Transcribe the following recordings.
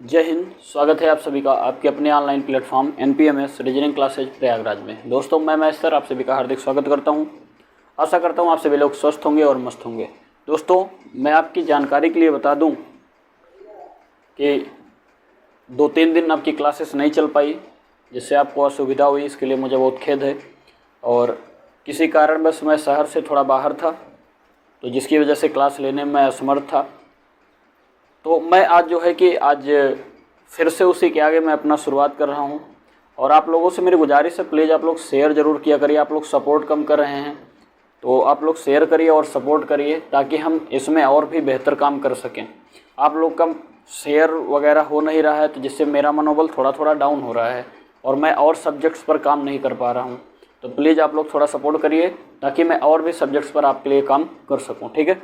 जय हिंद। स्वागत है आप सभी का आपके अपने online platform NPMS reasoning classes Prayagraj में। दोस्तों मैं महेश आप सभी का हार्दिक स्वागत करता हूं। आशा करता हूं आप सभी लोग स्वस्थ होंगे और मस्त होंगे। दोस्तों मैं आपकी जानकारी के लिए बता दूं कि 2-3 दिन आपकी क्लासेस नहीं चल पाई, जिससे आपको असुविधा हुई, इसके लिए मुझे बहुत खेद है। और किसी कारणवश मैं शहर से थोड़ा बाहर था, तो जिसकी वजह से क्लास लेने में असमर्थ था। तो मैं आज आज फिर से उसी के आगे मैं अपना शुरुआत कर रहा हूं। और आप लोगों से मेरी गुजारिश है, प्लीज़ आप लोग शेयर ज़रूर किया करिए। आप लोग सपोर्ट कम कर रहे हैं, तो आप लोग शेयर करिए और सपोर्ट करिए, ताकि हम इसमें और भी बेहतर काम कर सकें। आप लोग का शेयर वगैरह हो नहीं रहा है, तो जिससे मेरा मनोबल थोड़ा थोड़ा डाउन हो रहा है और मैं और सब्जेक्ट्स पर काम नहीं कर पा रहा हूँ। तो प्लीज़ आप लोग थोड़ा सपोर्ट करिए, ताकि मैं और भी सब्जेक्ट्स पर आपके लिए काम कर सकूँ। ठीक है,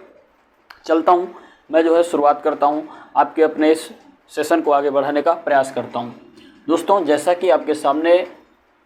चलता हूँ। मैं शुरुआत करता हूँ, आपके अपने इस सेशन को आगे बढ़ाने का प्रयास करता हूँ। दोस्तों जैसा कि आपके सामने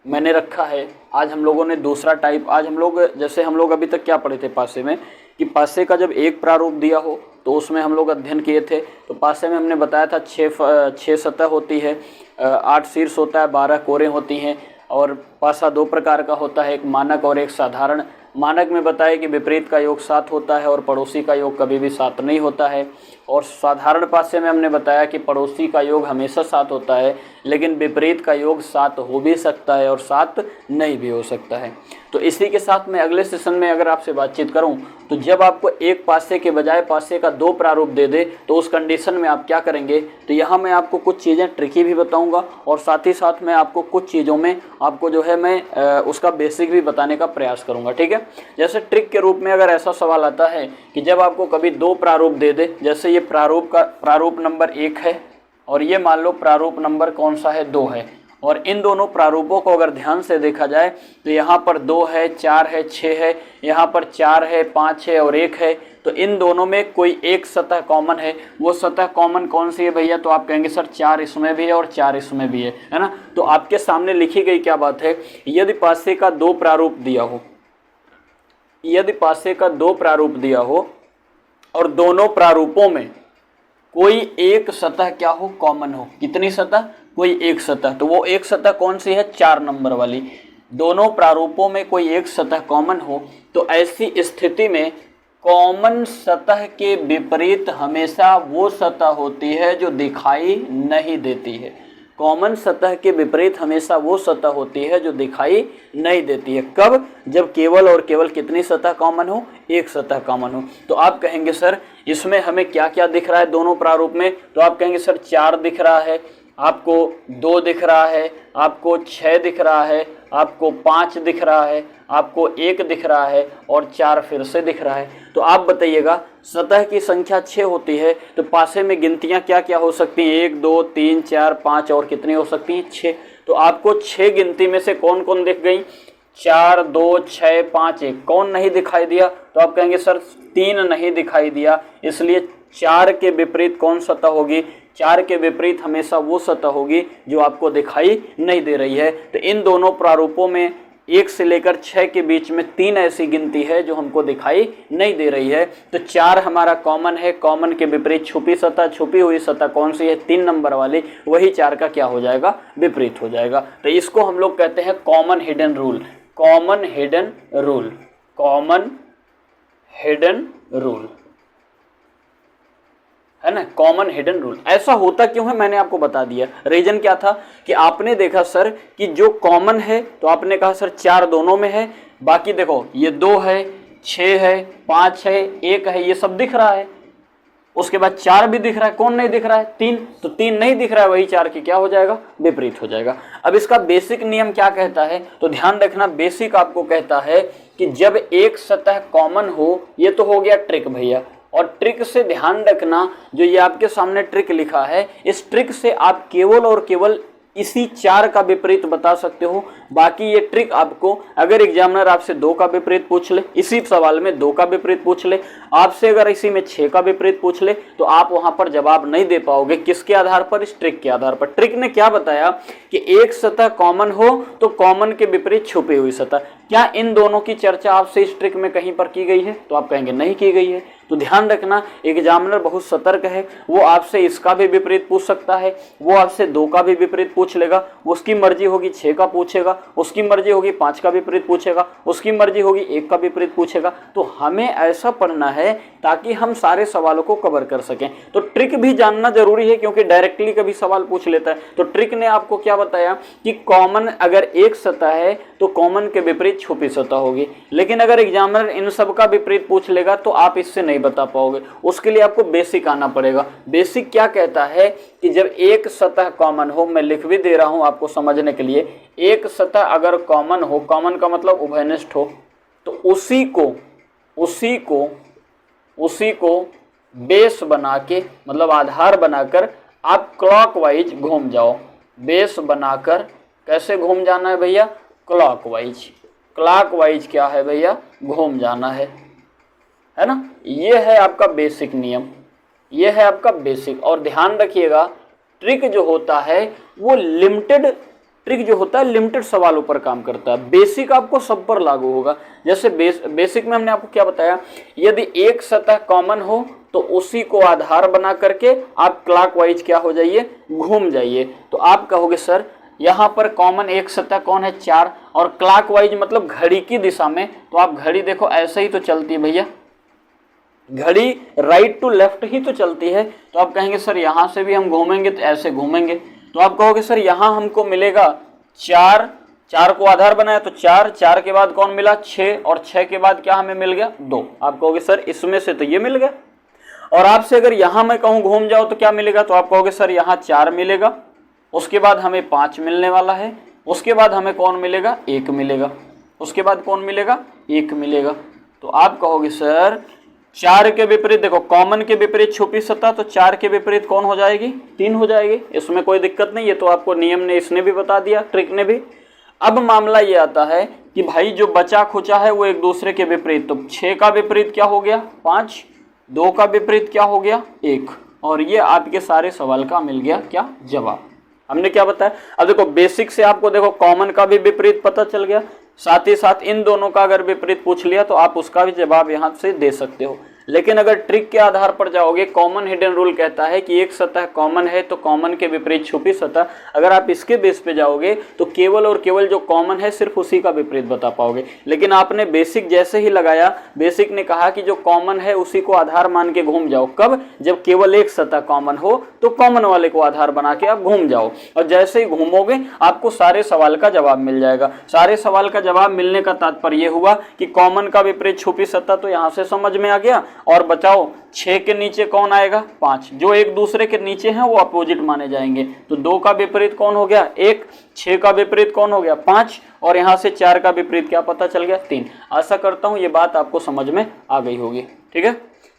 मैंने रखा है, आज हम लोगों ने दूसरा टाइप, आज हम लोग अभी तक क्या पढ़े थे पासे में, कि पासे का जब एक प्रारूप दिया हो तो उसमें हम लोग अध्ययन किए थे। तो पासे में हमने बताया था 6 सतह होती है, 8 शीर्ष होता है, 12 कोरें होती हैं। और पासा 2 प्रकार का होता है, एक मानक और एक साधारण। मानक में बताया कि विपरीत का योग 7 होता है और पड़ोसी का योग कभी भी 7 नहीं होता है। और साधारण पासे में हमने बताया कि पड़ोसी का योग हमेशा 7 होता है, लेकिन विपरीत का योग 7 हो भी सकता है और 7 नहीं भी हो सकता है। तो इसी के साथ मैं अगले सेशन में अगर आपसे बातचीत करूं, तो जब आपको एक पासे के बजाय पासे का 2 प्रारूप दे दे, तो उस कंडीशन में आप क्या करेंगे। तो यहाँ मैं आपको कुछ चीज़ें ट्रिकी भी बताऊँगा, और साथ ही साथ मैं आपको कुछ चीज़ों में आपको मैं उसका बेसिक भी बताने का प्रयास करूँगा। ठीक है, जैसे ट्रिक के रूप में अगर ऐसा सवाल आता है कि जब आपको कभी 2 प्रारूप दे दे, जैसे ये प्रारूप नंबर 1 है और ये मान लो प्रारूप नंबर कौन सा है, 2 है। और इन दोनों प्रारूपों को अगर ध्यान से देखा जाए, तो यहाँ पर 2 है, 4 है, 6 है, यहाँ पर 4 है, 5 है और 1 है। तो इन दोनों में कोई एक सतह कॉमन है। वो सतह कॉमन कौन सी है भैया? तो आप कहेंगे सर 4 इसमें भी है और 4 इसमें भी है ना। तो आपके सामने लिखी गई क्या बात है, यदि पासे का 2 प्रारूप दिया हो, यदि पासे का 2 प्रारूप दिया हो और दोनों प्रारूपों में कोई एक सतह क्या हो, कॉमन हो। कितनी सतह? कोई एक सतह। तो वो एक सतह कौन सी है? 4 नंबर वाली। दोनों प्रारूपों में कोई एक सतह कॉमन हो, तो ऐसी स्थिति में कॉमन सतह के विपरीत हमेशा वो सतह होती है जो दिखाई नहीं देती है। कॉमन सतह के विपरीत हमेशा वो सतह होती है जो दिखाई नहीं देती है। कब? जब केवल और केवल कितनी सतह कॉमन हो? एक सतह कॉमन हो। तो आप कहेंगे सर इसमें हमें क्या क्या दिख रहा है दोनों प्रारूप में? तो आप कहेंगे सर 4 दिख रहा है, आपको 2 दिख रहा है, आपको 6 दिख रहा है, आपको 5 दिख रहा है, आपको 1 दिख रहा है और 4 फिर से दिख रहा है। तो आप बताइएगा, सतह की संख्या 6 होती है, तो पासे में गिनतियां क्या क्या हो सकती हैं? 1 2 3 4 5 और कितनी हो सकती हैं? 6। तो आपको 6 गिनती में से कौन कौन दिख गई? 4 2 6 5 1। कौन नहीं दिखाई दिया? तो आप कहेंगे सर 3 नहीं दिखाई दिया, इसलिए 4 के विपरीत कौन सतह होगी? 4 के विपरीत हमेशा वो सतह होगी जो आपको दिखाई नहीं दे रही है। तो इन दोनों प्रारूपों में 1 से लेकर 6 के बीच में 3 ऐसी गिनती है जो हमको दिखाई नहीं दे रही है। तो 4 हमारा कॉमन है, कॉमन के विपरीत छुपी सतह, छुपी हुई सतह कौन सी है? 3 नंबर वाली, वही 4 का क्या हो जाएगा? विपरीत हो जाएगा। तो इसको हम लोग कहते हैं common hidden rule. Common hidden rule, common hidden rule है ना, कॉमन हिडन रूल। ऐसा होता क्यों है मैंने आपको बता दिया। रीजन क्या था कि आपने देखा सर कि जो कॉमन है, तो आपने कहा सर 4 दोनों में है, बाकी देखो ये 2 है, 6 है, 5 है, 1 है, ये सब दिख रहा है। उसके बाद 4 भी दिख रहा है, कौन नहीं दिख रहा है? 3। तो 3 नहीं दिख रहा है, वही 4 की क्या हो जाएगा? विपरीत हो जाएगा। अब इसका बेसिक नियम क्या कहता है? तो ध्यान रखना, बेसिक आपको कहता है कि जब एक सतह कॉमन हो, ये तो हो गया ट्रिक भैया। और ट्रिक से ध्यान रखना, जो ये आपके सामने ट्रिक लिखा है, इस ट्रिक से आप केवल और केवल इसी 4 का विपरीत बता सकते हो। बाकी ये ट्रिक आपको, अगर एग्जामिनर आपसे 2 का विपरीत पूछ ले, इसी सवाल में 2 का विपरीत पूछ ले, आपसे अगर इसी में 6 का विपरीत पूछ ले, तो आप वहां पर जवाब नहीं दे पाओगे। किसके आधार पर? इस ट्रिक के आधार पर। ट्रिक ने क्या बताया कि एक सतह कॉमन हो तो कॉमन के विपरीत छुपी हुई सतह। क्या इन दोनों की चर्चा आपसे इस ट्रिक में कहीं पर की गई है? तो आप कहेंगे नहीं की गई है। तो ध्यान रखना एग्जामिनर बहुत सतर्क है, वो आपसे इसका भी विपरीत पूछ सकता है, वो आपसे 2 का भी विपरीत पूछ लेगा, उसकी मर्जी होगी 6 का पूछेगा, उसकी मर्जी होगी 5 का विपरीत पूछेगा, उसकी मर्जी होगी 1 का विपरीत पूछेगा। तो हमें ऐसा पढ़ना है ताकि हम सारे सवालों को कवर कर सकें। तो ट्रिक भी जानना जरूरी है क्योंकि डायरेक्टली कभी सवाल पूछ लेता है। तो ट्रिक ने आपको क्या बताया कि कॉमन अगर एक सतह है तो कॉमन के विपरीत छुपी सतह होगी, लेकिन अगर एग्जामिनर इन सब का विपरीत पूछ लेगा तो आप इससे नहीं बता पाओगे। उसके लिए आपको बेसिक आना पड़ेगा। बेसिक क्या कहता है कि जब एक सतह कॉमन हो, मैं लिख भी दे रहा हूं आपको समझने के लिए, एक सतह अगर कॉमन हो, कॉमन का मतलब उभयनिष्ठ हो, तो उसी को बेस बना के मतलब आधार बनाकर आप क्लॉकवाइज घूम जाओ। बेस बनाकर कैसे घूम जाना है भैया? क्लॉकवाइज। क्लॉकवाइज क्या है भैया? घूम जाना है ना। ये है आपका बेसिक नियम, ये है आपका बेसिक। और ध्यान रखिएगा ट्रिक जो होता है वो लिमिटेड सवालों पर काम करता है। बेसिक आपको सब पर लागू होगा। जैसे बेसिक में हमने आपको क्या बताया, यदि एक सतह कॉमन हो तो उसी को आधार बना करके आप क्लॉकवाइज क्या हो जाइए? घूम जाइए। तो आप कहोगे सर यहाँ पर कॉमन एक सतह कौन है? 4, और क्लॉकवाइज मतलब घड़ी की दिशा में। तो आप घड़ी देखो ऐसे ही तो चलती है भैया, घड़ी राइट टू लेफ्ट ही तो चलती है। तो आप कहेंगे सर यहाँ से भी हम घूमेंगे तो ऐसे घूमेंगे। तो आप कहोगे सर यहाँ हमको मिलेगा 4, 4 को आधार बनाया तो 4, 4 के बाद कौन मिला? 6, और 6 के बाद क्या हमें मिल गया? 2। आप कहोगे सर इसमें से तो ये मिल गया। और आपसे अगर यहाँ मैं कहूँ घूम जाओ तो क्या मिलेगा? तो आप कहोगे सर यहाँ 4 मिलेगा, उसके बाद हमें 5 मिलने वाला है, उसके बाद हमें कौन मिलेगा? 1 मिलेगा, उसके बाद कौन मिलेगा? 1 मिलेगा। तो आप कहोगे सर 4 के विपरीत देखो, कॉमन के विपरीत छुपी सतह, तो 4 के विपरीत कौन हो जाएगी? 3 हो जाएगी। इसमें कोई दिक्कत नहीं है। तो आपको नियम ने इसने भी बता दिया, ट्रिक ने भी। अब मामला ये आता है कि भाई जो बचा खुचा है वो एक दूसरे के विपरीत। तो 6 का विपरीत क्या हो गया? 5, 2 का विपरीत क्या हो गया? 1, और ये आपके सारे सवाल का मिल गया क्या? जवाब। हमने क्या बताया? अब देखो बेसिक से आपको देखो कॉमन का भी विपरीत पता चल गया, साथ ही साथ इन दोनों का अगर विपरीत पूछ लिया तो आप उसका भी जवाब यहाँ से दे सकते हो। लेकिन अगर ट्रिक के आधार पर जाओगे, कॉमन हिडन रूल कहता है कि एक सतह कॉमन है तो कॉमन के विपरीत छुपी सतह। अगर आप इसके बेस पे जाओगे तो केवल और केवल जो कॉमन है सिर्फ उसी का विपरीत बता पाओगे। लेकिन आपने बेसिक जैसे ही लगाया, बेसिक ने कहा कि जो कॉमन है उसी को आधार मान के घूम जाओ। कब? जब केवल एक सतह कॉमन हो तो कॉमन वाले को आधार बना के आप घूम जाओ, और जैसे ही घूमोगे आपको सारे सवाल का जवाब मिल जाएगा। सारे सवाल का जवाब मिलने का तात्पर्य हुआ कि कॉमन का विपरीत छुपी सतह तो यहाँ से समझ में आ गया। और बचाओ 6 के नीचे कौन आएगा? 5। जो एक दूसरे के नीचे हैं वो अपोजिट माने जाएंगे। तो 2 का विपरीत कौन हो गया? 1, 6 का विपरीत कौन हो गया? 5, और यहाँ से 4 का विपरीत क्या पता चल गया? 3। आशा करता हूँ ये बात आपको समझ में आ गई होगी। ठीक है,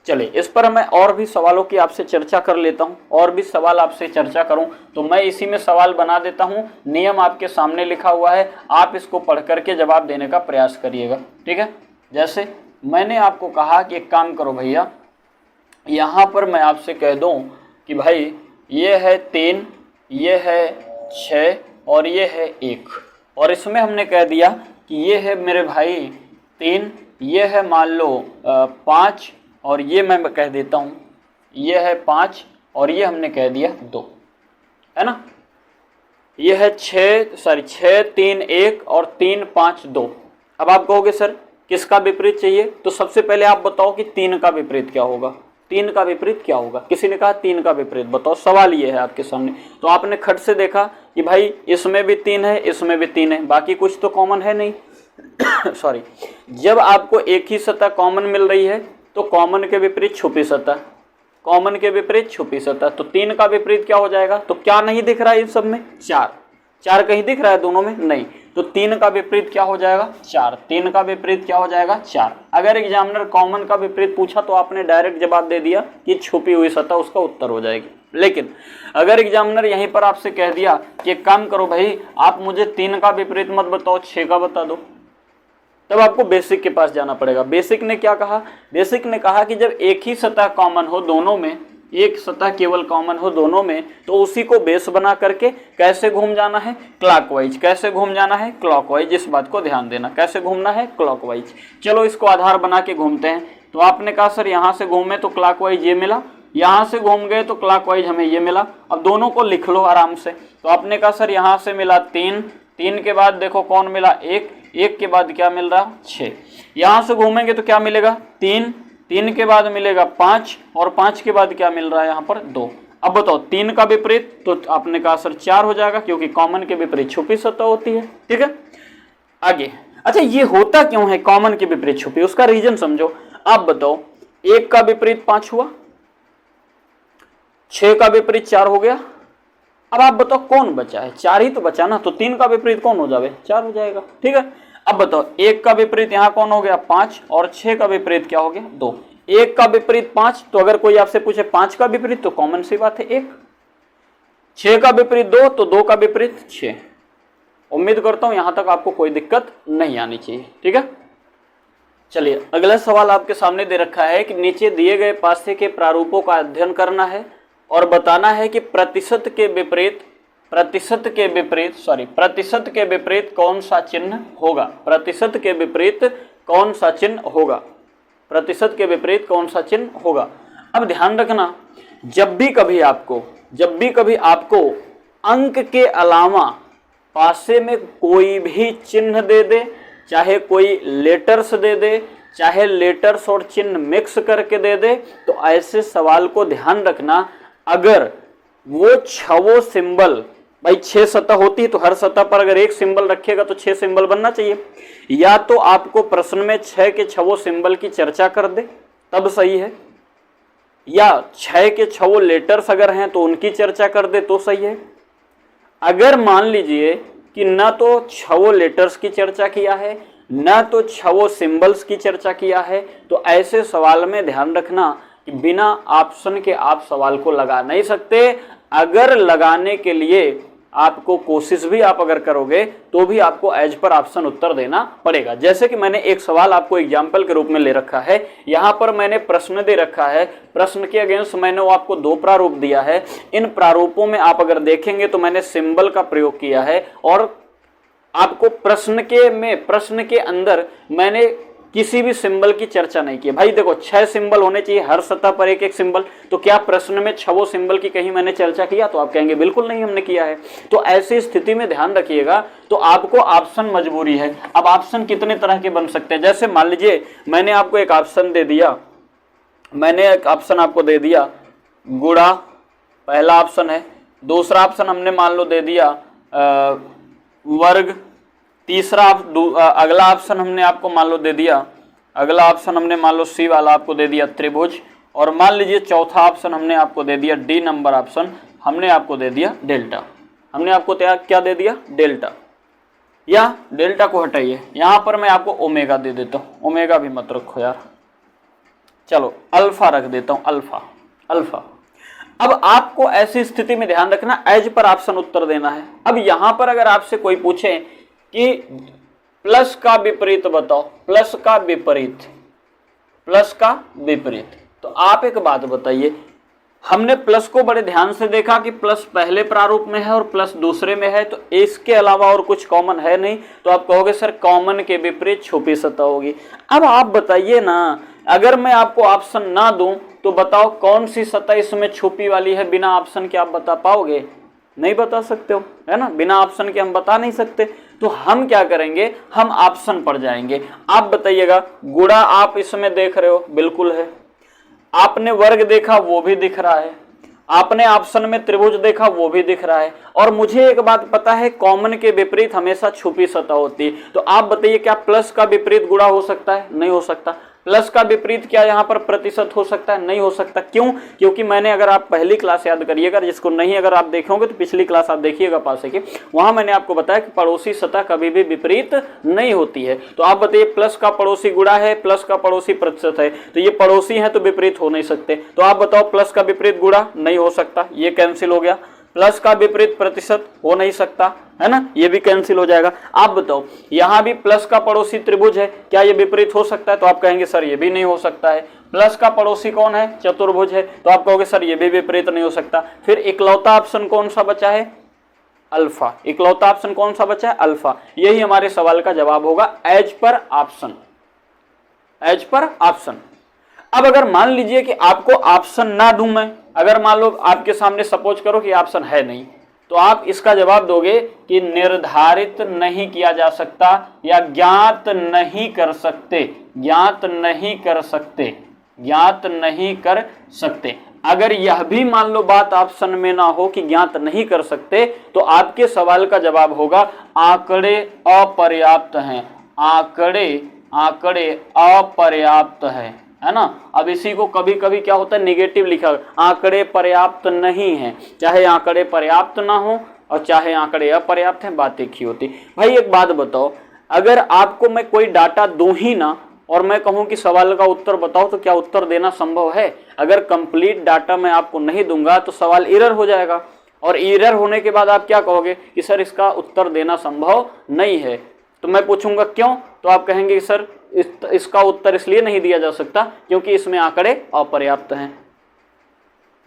चलिए इस पर मैं और भी सवालों की आपसे चर्चा कर लेता हूँ, और भी सवाल आपसे चर्चा करूँ तो मैं इसी में सवाल बना देता हूँ। नियम आपके सामने लिखा हुआ है, आप इसको पढ़ करके जवाब देने का प्रयास करिएगा। ठीक है, जैसे मैंने आपको कहा कि एक काम करो भैया, यहाँ पर मैं आपसे कह दूँ कि भाई ये है 3, ये है 6 और ये है 1, और इसमें हमने कह दिया कि ये है मेरे भाई 3, ये है मान लो 5, और ये मैं कह देता हूँ ये है 5, और ये हमने कह दिया 2, है ना। ये है 6, 3, 1 और 3, 5, 2। अब आप कहोगे सर किसका विपरीत चाहिए? तो सबसे पहले आप बताओ कि 3 का विपरीत क्या होगा? 3 का विपरीत क्या होगा? किसी ने कहा 3 का विपरीत बताओ, सवाल ये है आपके सामने। तो आपने खट से देखा कि भाई इसमें भी 3 है, इसमें भी 3 है, बाकी कुछ तो कॉमन है नहीं। सॉरी, जब आपको एक ही सतह कॉमन मिल रही है तो कॉमन के विपरीत छुपी सतह, कॉमन के विपरीत छुपी सतह। तो 3 का विपरीत क्या हो जाएगा? तो क्या नहीं दिख रहा है इन सब में? 4। 4 कहीं दिख रहा है दोनों में? नहीं। तो 3 का विपरीत क्या हो जाएगा? 4। 3 का विपरीत क्या हो जाएगा? 4। अगर एग्जामिनर कॉमन का विपरीत पूछा तो आपने डायरेक्ट जवाब दे दिया कि छुपी हुई सतह उसका उत्तर हो जाएगी। लेकिन अगर एग्जामिनर यहीं पर आपसे कह दिया कि एक काम करो भाई, आप मुझे 3 का विपरीत मत बताओ, 6 का बता दो, तब आपको बेसिक के पास जाना पड़ेगा। बेसिक ने क्या कहा? बेसिक ने कहा कि जब एक ही सतह कॉमन हो दोनों में, एक सतह केवल कॉमन हो दोनों में, तो उसी को बेस बना करके कैसे घूम जाना है? क्लॉकवाइज। कैसे घूम जाना है? क्लॉकवाइज। इस बात को ध्यान देना, कैसे घूमना है? क्लॉकवाइज। चलो इसको आधार बना के घूमते हैं। तो आपने कहा सर यहाँ से घूमे तो क्लॉकवाइज ये मिला, यहाँ से घूम गए तो क्लॉकवाइज हमें ये मिला। अब दोनों को लिख लो आराम से। तो आपने कहा सर यहाँ से मिला 3, 3 के बाद देखो कौन मिला 1, 1 के बाद क्या मिल रहा 6। यहाँ से घूमेंगे तो क्या मिलेगा 3, 3 के बाद मिलेगा 5 और 5 के बाद क्या मिल रहा है यहाँ पर 2। अब बताओ 3 का विपरीत, तो आपने कहा सर 4 हो जाएगा क्योंकि कॉमन के विपरीत छुपी सतह होती है। ठीक है, आगे। अच्छा ये होता क्यों है कॉमन के विपरीत छुपी, उसका रीजन समझो। आप बताओ 1 का विपरीत 5 हुआ, 6 का विपरीत 4 हो गया। अब आप बताओ कौन बचा है, 4 ही तो बचा ना, तो 3 का विपरीत कौन हो जाए 4 हो जाएगा। ठीक है, अब बताओ 1 का विपरीत यहाँ कौन हो गया 5 और 6 का विपरीत क्या हो गया 2। 1 का विपरीत 5, तो अगर कोई आपसे पूछे 5 का विपरीत तो कॉमन सी बात है 1। 6 का विपरीत 2, तो 2 का विपरीत 6। उम्मीद करता हूं यहां तक आपको कोई दिक्कत नहीं आनी चाहिए। ठीक है, चलिए अगला सवाल आपके सामने दे रखा है कि नीचे दिए गए पासे के प्रारूपों का अध्ययन करना है और बताना है कि प्रतिशत के विपरीत कौन सा चिन्ह होगा। प्रतिशत के विपरीत कौन सा चिन्ह होगा, प्रतिशत के विपरीत कौन सा चिन्ह होगा। अब ध्यान रखना, जब भी कभी आपको अंक के अलावा पासे में कोई भी चिन्ह दे दे, चाहे कोई लेटर्स दे दे, चाहे लेटर्स और चिन्ह मिक्स करके दे दे, तो ऐसे सवाल को ध्यान रखना, अगर वो 6 सिंबल, भाई 6 सतह होती है तो हर सतह पर अगर एक सिंबल रखेगा तो 6 सिंबल बनना चाहिए। या तो आपको प्रश्न में 6 के 6 सिंबल की चर्चा कर दे तब सही है, या 6 के 6 लेटर्स अगर हैं तो उनकी चर्चा कर दे तो सही है। अगर मान लीजिए कि ना तो 6 लेटर्स की चर्चा किया है, ना तो 6 सिंबल्स की चर्चा किया है, तो ऐसे सवाल में ध्यान रखना कि बिना ऑप्शन के आप सवाल को लगा नहीं सकते। अगर लगाने के लिए आपको कोशिश भी आप अगर करोगे तो भी आपको एज पर ऑप्शन उत्तर देना पड़ेगा। जैसे कि मैंने एक सवाल आपको एग्जाम्पल के रूप में ले रखा है, यहाँ पर मैंने प्रश्न दे रखा है, प्रश्न के अगेंस्ट मैंने वो आपको 2 प्रारूप दिया है। इन प्रारूपों में आप अगर देखेंगे तो मैंने सिंबल का प्रयोग किया है और आपको प्रश्न के अंदर मैंने किसी भी सिंबल की चर्चा नहीं की। भाई देखो 6 सिंबल होने चाहिए, हर सतह पर एक एक सिंबल, तो क्या प्रश्न में 6 सिंबल की कहीं मैंने चर्चा किया? तो आप कहेंगे बिल्कुल नहीं हमने किया है। तो ऐसी स्थिति में ध्यान रखिएगा, तो आपको ऑप्शन मजबूरी है। अब ऑप्शन कितने तरह के बन सकते हैं, जैसे मान लीजिए मैंने आपको एक ऑप्शन दे दिया, गुणा, पहला ऑप्शन है। दूसरा ऑप्शन हमने मान लो दे दिया वर्ग। तीसरा अगला ऑप्शन हमने आपको मान लो दे दिया, सी वाला आपको दे दिया त्रिभुज। और मान लीजिए चौथा ऑप्शन हमने आपको दे दिया, डी नंबर ऑप्शन हमने आपको दे दिया डेल्टा। हमने आपको क्या दे दिया? डेल्टा। या डेल्टा को हटाइए, यहां पर मैं आपको ओमेगा दे देता हूं, ओमेगा भी मत रखो यार, चलो अल्फा रख देता हूं, अल्फा। अब आपको ऐसी स्थिति में ध्यान रखना, एज पर ऑप्शन उत्तर देना है। अब यहां पर अगर आपसे कोई पूछे कि प्लस का विपरीत बताओ, प्लस का विपरीत, तो आप एक बात बताइए, हमने प्लस को बड़े ध्यान से देखा कि प्लस पहले प्रारूप में है और प्लस दूसरे में है, तो इसके अलावा और कुछ कॉमन है नहीं, तो आप कहोगे सर कॉमन के विपरीत छुपी सतह होगी। अब आप बताइए ना, अगर मैं आपको ऑप्शन ना दूं तो बताओ कौन सी सतह इसमें छुपी वाली है? बिना ऑप्शन के आप बता पाओगे? नहीं बता सकते हो, है ना, बिना ऑप्शन के हम बता नहीं सकते। तो हम क्या करेंगे, हम ऑप्शन पर जाएंगे। आप बताइएगा, गुणा आप इसमें देख रहे हो, बिल्कुल है। आपने वर्ग देखा, वो भी दिख रहा है। आपने ऑप्शन में त्रिभुज देखा, वो भी दिख रहा है। और मुझे एक बात पता है, कॉमन के विपरीत हमेशा छुपी सतह होती है। तो आप बताइए, क्या प्लस का विपरीत गुणा हो सकता है? नहीं हो सकता। प्लस का विपरीत क्या यहाँ पर प्रतिशत हो सकता है? नहीं हो सकता। क्यों? क्योंकि मैंने, अगर आप पहली क्लास याद करिएगा, जिसको नहीं अगर आप देखोगे तो पिछली क्लास आप देखिएगा पासे की, वहां मैंने आपको बताया कि पड़ोसी सतह कभी भी विपरीत नहीं होती है। तो आप बताइए, प्लस का पड़ोसी गुणा है, प्लस का पड़ोसी प्रतिशत है, तो ये पड़ोसी है तो विपरीत हो नहीं सकते। तो आप बताओ, प्लस का विपरीत गुणा नहीं हो सकता, ये कैंसिल हो गया। प्लस का विपरीत प्रतिशत हो नहीं सकता, है ना, ये भी कैंसिल हो जाएगा। आप बताओ, यहां भी प्लस का पड़ोसी त्रिभुज है, क्या ये विपरीत हो सकता है? तो आप कहेंगे सर ये भी नहीं हो सकता है। प्लस का पड़ोसी कौन है? चतुर्भुज है, तो आप कहोगे सर ये भी विपरीत नहीं हो सकता। फिर इकलौता ऑप्शन कौन सा बचा है? अल्फा। इकलौता ऑप्शन कौन सा बचा है? अल्फा। यही हमारे सवाल का जवाब होगा, as per option, as per option. अब अगर मान लीजिए कि आपको ऑप्शन ना दूं मैं, अगर मान लो आपके सामने सपोज करो कि ऑप्शन है नहीं, तो आप इसका जवाब दोगे कि निर्धारित नहीं किया जा सकता या ज्ञात नहीं कर सकते, ज्ञात नहीं कर सकते, ज्ञात नहीं कर सकते। अगर यह भी मान लो बात ऑप्शन में ना हो कि ज्ञात नहीं कर सकते, तो आपके सवाल का जवाब होगा आंकड़े अपर्याप्त हैं, आंकड़े अपर्याप्त है ना। अब इसी को कभी कभी क्या होता है नेगेटिव लिखा, आंकड़े पर्याप्त नहीं है, चाहे आंकड़े पर्याप्त ना हो और चाहे आंकड़े अपर्याप्त हैं, बात एक ही होती। भाई एक बात बताओ, अगर आपको मैं कोई डाटा दूं ही ना और मैं कहूं कि सवाल का उत्तर बताओ, तो क्या उत्तर देना संभव है? अगर कंप्लीट डाटा मैं आपको नहीं दूंगा तो सवाल एरर हो जाएगा, और एरर होने के बाद आप क्या कहोगे कि सर इसका उत्तर देना संभव नहीं है। तो मैं पूछूंगा क्यों, तो आप कहेंगे कि सर इसका उत्तर इसलिए नहीं दिया जा सकता क्योंकि इसमें आंकड़े अपर्याप्त हैं,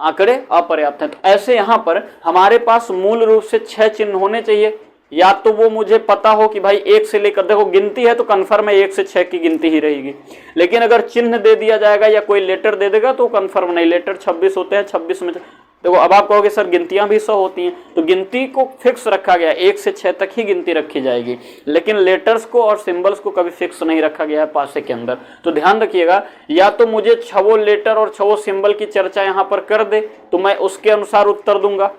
आंकड़े अपर्याप्त हैं। तो ऐसे यहां पर हमारे पास मूल रूप से 6 चिन्ह होने चाहिए, या तो वो मुझे पता हो कि भाई 1 से लेकर, देखो गिनती है तो कन्फर्म है 1 से 6 की गिनती ही रहेगी, लेकिन अगर चिन्ह दे दिया जाएगा या कोई लेटर दे देगा तो कन्फर्म नहीं। लेटर 26 होते हैं, 26 में देखो, अब आप कहोगे सर गिनतियां भी 100 होती हैं, तो गिनती को फिक्स रखा गया, 1 से 6 तक ही गिनती रखी जाएगी, लेकिन लेटर्स को और सिंबल्स को कभी फिक्स नहीं रखा गया है पासे के अंदर। तो ध्यान रखिएगा, या तो मुझे 6 लेटर और 6 सिंबल की चर्चा यहाँ पर कर दे तो मैं उसके अनुसार उत्तर दूंगा,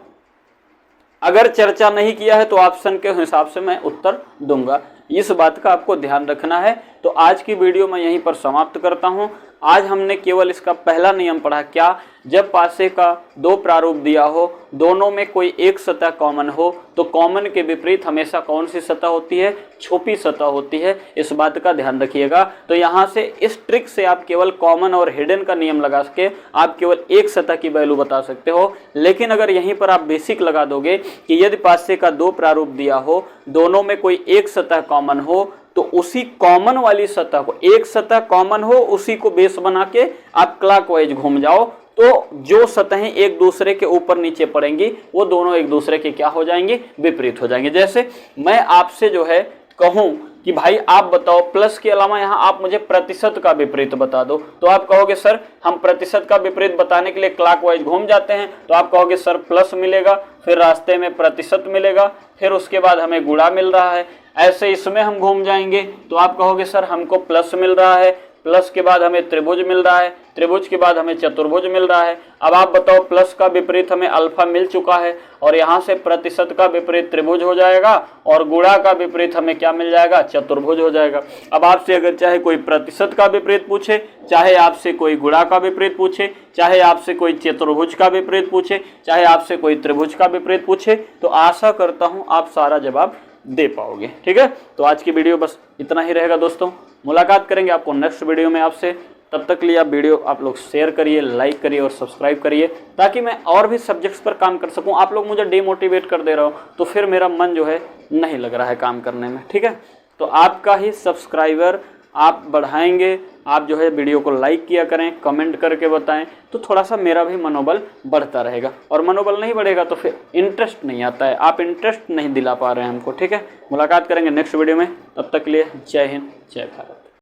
अगर चर्चा नहीं किया है तो ऑप्शन के हिसाब से मैं उत्तर दूंगा। इस बात का आपको ध्यान रखना है। तो आज की वीडियो मैं यहीं पर समाप्त करता हूं। आज हमने केवल इसका पहला नियम पढ़ा, क्या, जब पासे का 2 प्रारूप दिया हो, दोनों में कोई एक सतह कॉमन हो, तो कॉमन के विपरीत हमेशा कौन सी सतह होती है? छुपी सतह होती है। इस बात का ध्यान रखिएगा। तो यहाँ से इस ट्रिक से आप केवल कॉमन और हिडन का नियम लगा के आप केवल एक सतह की वैल्यू बता सकते हो। लेकिन अगर यहीं पर आप बेसिक लगा दोगे कि यदि पासे का 2 प्रारूप दिया हो, दोनों में कोई एक सतह कॉमन हो, तो उसी कॉमन वाली सतह को, एक सतह कॉमन हो उसी को बेस बना के आप क्लॉकवाइज घूम जाओ, तो जो सतहें एक दूसरे के ऊपर नीचे पड़ेंगी वो दोनों एक दूसरे के क्या हो जाएंगी? विपरीत हो जाएंगे। जैसे मैं आपसे जो है कहूं कि भाई आप बताओ प्लस के अलावा यहाँ आप मुझे प्रतिशत का विपरीत बता दो, तो आप कहोगे सर हम प्रतिशत का विपरीत बताने के लिए क्लॉकवाइज घूम जाते हैं, तो आप कहोगे सर प्लस मिलेगा, फिर रास्ते में प्रतिशत मिलेगा, फिर उसके बाद हमें गुणा मिल रहा है, ऐसे इसमें हम घूम जाएंगे, तो आप कहोगे सर हमको प्लस मिल रहा है, प्लस के बाद हमें त्रिभुज मिल रहा है, त्रिभुज के बाद हमें चतुर्भुज मिल रहा है। अब आप बताओ प्लस का विपरीत हमें अल्फा मिल चुका है और यहाँ से प्रतिशत का विपरीत त्रिभुज हो जाएगा और गुणा का विपरीत हमें क्या मिल जाएगा? चतुर्भुज हो जाएगा। अब आपसे अगर चाहे कोई प्रतिशत का विपरीत पूछे, चाहे आपसे कोई गुणा का विपरीत पूछे, चाहे आपसे कोई चतुर्भुज का विपरीत पूछे, चाहे आपसे कोई त्रिभुज का विपरीत पूछे, तो आशा करता हूँ आप सारा जवाब दे पाओगे। ठीक है, तो आज की वीडियो बस इतना ही रहेगा दोस्तों। मुलाकात करेंगे आपको नेक्स्ट वीडियो में आपसे। तब तक के लिए आप वीडियो आप लोग शेयर करिए, लाइक करिए और सब्सक्राइब करिए, ताकि मैं और भी सब्जेक्ट्स पर काम कर सकूं। आप लोग मुझे डिमोटिवेट कर दे रहे हो तो फिर मेरा मन जो है नहीं लग रहा है काम करने में। ठीक है, तो आपका ही सब्सक्राइबर आप बढ़ाएंगे, आप जो है वीडियो को लाइक किया करें, कमेंट करके बताएं, तो थोड़ा सा मेरा भी मनोबल बढ़ता रहेगा। और मनोबल नहीं बढ़ेगा तो फिर इंटरेस्ट नहीं आता है, आप इंटरेस्ट नहीं दिला पा रहे हैं हमको। ठीक है, मुलाकात करेंगे नेक्स्ट वीडियो में। तब तक के लिए जय हिंद, जय भारत।